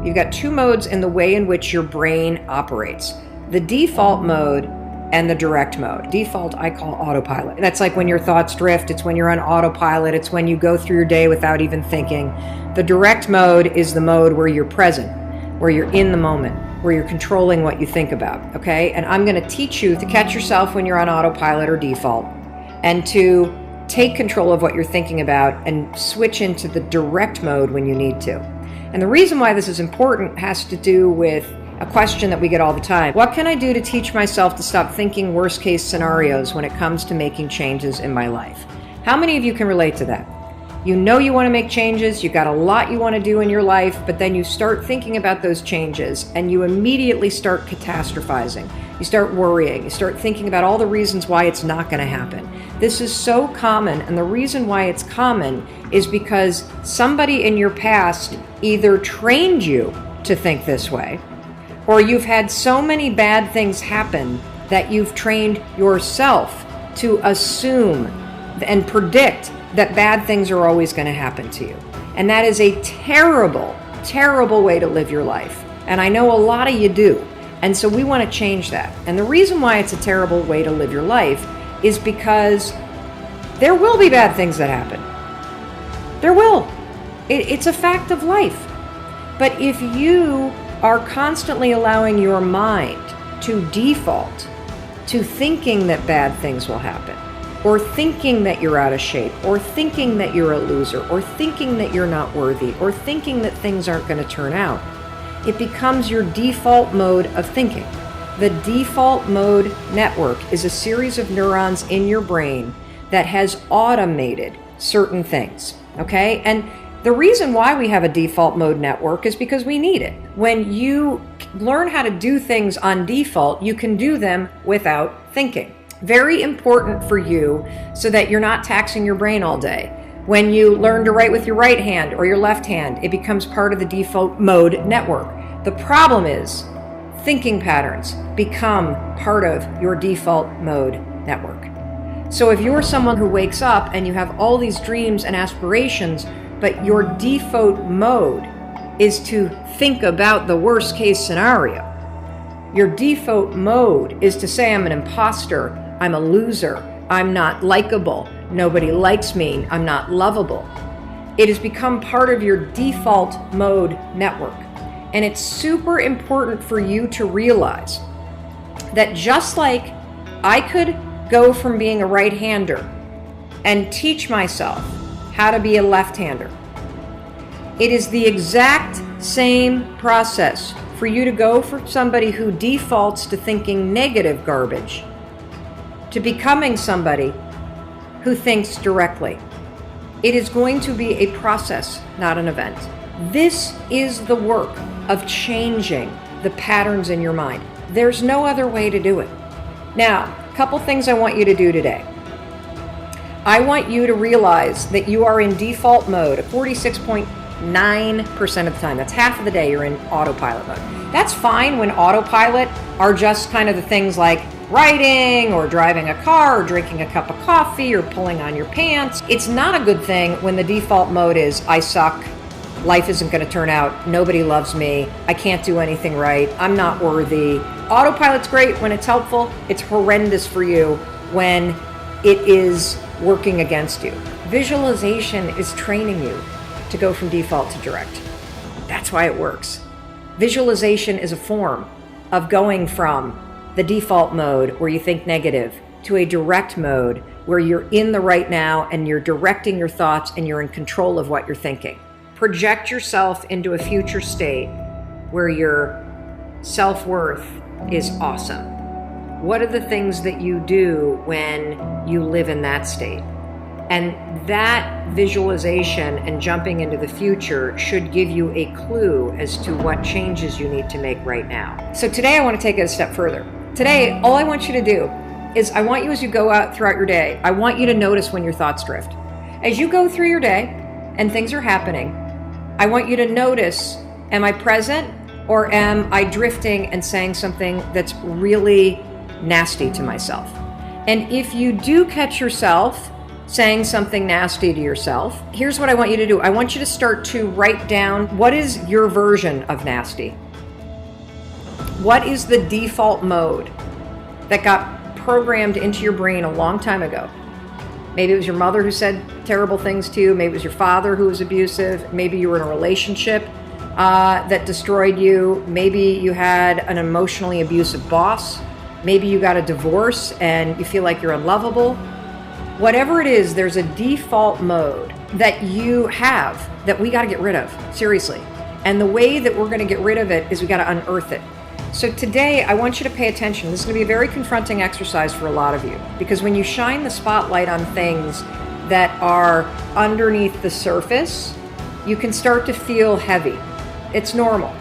You've got two modes in the way in which your brain operates. The default mode and the direct mode. Default I call autopilot. That's like when your thoughts drift. It's when you're on autopilot. It's when you go through your day without even thinking. The direct mode is the mode where you're present, where you're in the moment, where you're controlling what you think about, okay? And I'm gonna teach you to catch yourself when you're on autopilot or default, and to take control of what you're thinking about and switch into the direct mode when you need to. And the reason why this is important has to do with a question that we get all the time. What can I do to teach myself to stop thinking worst case scenarios when it comes to making changes in my life? How many of you can relate to that? You know you want to make changes, you got a lot you want to do in your life, but then you start thinking about those changes and you immediately start catastrophizing. You start worrying, you start thinking about all the reasons why it's not going to happen. This is so common, and the reason why it's common is because somebody in your past either trained you to think this way, or you've had so many bad things happen that you've trained yourself to assume and predict that bad things are always going to happen to you. And that is a terrible, terrible way to live your life. And I know a lot of you do. And so we want to change that. And the reason why it's a terrible way to live your life is because there will be bad things that happen. There will. It's a fact of life. But if you are constantly allowing your mind to default to thinking that bad things will happen, or thinking that you're out of shape, or thinking that you're a loser, or thinking that you're not worthy, or thinking that things aren't going to turn out, it becomes your default mode of thinking. The default mode network is a series of neurons in your brain that has automated certain things, okay? And the reason why we have a default mode network is because we need it. When you learn how to do things on default, you can do them without thinking. Very important for you so that you're not taxing your brain all day. When you learn to write with your right hand or your left hand, it becomes part of the default mode network. The problem is thinking patterns become part of your default mode network. So if you're someone who wakes up and you have all these dreams and aspirations, but your default mode is to think about the worst case scenario, your default mode is to say, I'm an imposter, I'm a loser, I'm not likable, nobody likes me, I'm not lovable. It has become part of your default mode network. And it's super important for you to realize that just like I could go from being a right-hander and teach myself how to be a left-hander, it is the exact same process for you to go from somebody who defaults to thinking negative garbage to becoming somebody who thinks directly. It is going to be a process, not an event. This is the work of changing the patterns in your mind. There's no other way to do it. Now, a couple things I want you to do today. I want you to realize that you are in default mode 46.9% of the time. That's half of the day you're in autopilot mode. That's fine when autopilot are just kind of the things like writing or driving a car or drinking a cup of coffee or pulling on your pants. It's not a good thing when the default mode is I suck, life isn't going to turn out, nobody loves me, I can't do anything right, I'm not worthy. Autopilot's great when it's helpful. It's horrendous for you when it is working against you. Visualization is training you to go from default to direct. That's why it works. Visualization is a form of going from the default mode where you think negative to a direct mode where you're in the right now and you're directing your thoughts and you're in control of what you're thinking. Project yourself into a future state where your self-worth is awesome. What are the things that you do when you live in that state? And that visualization and jumping into the future should give you a clue as to what changes you need to make right now. So today I want to take it a step further. Today, all I want you to do is I want you, as you go out throughout your day, I want you to notice when your thoughts drift. As you go through your day and things are happening, I want you to notice, am I present or am I drifting and saying something that's really nasty to myself? And if you do catch yourself saying something nasty to yourself, here's what I want you to do. I want you to start to write down, what is your version of nasty? What is the default mode that got programmed into your brain a long time ago? Maybe it was your mother who said terrible things to you. Maybe it was your father who was abusive. Maybe you were in a relationship that destroyed you. Maybe you had an emotionally abusive boss. Maybe you got a divorce and you feel like you're unlovable. Whatever it is, there's a default mode that you have that we got to get rid of, seriously. And the way that we're going to get rid of it is we got to unearth it. So today, I want you to pay attention. This is going to be a very confronting exercise for a lot of you, because when you shine the spotlight on things that are underneath the surface, you can start to feel heavy. It's normal.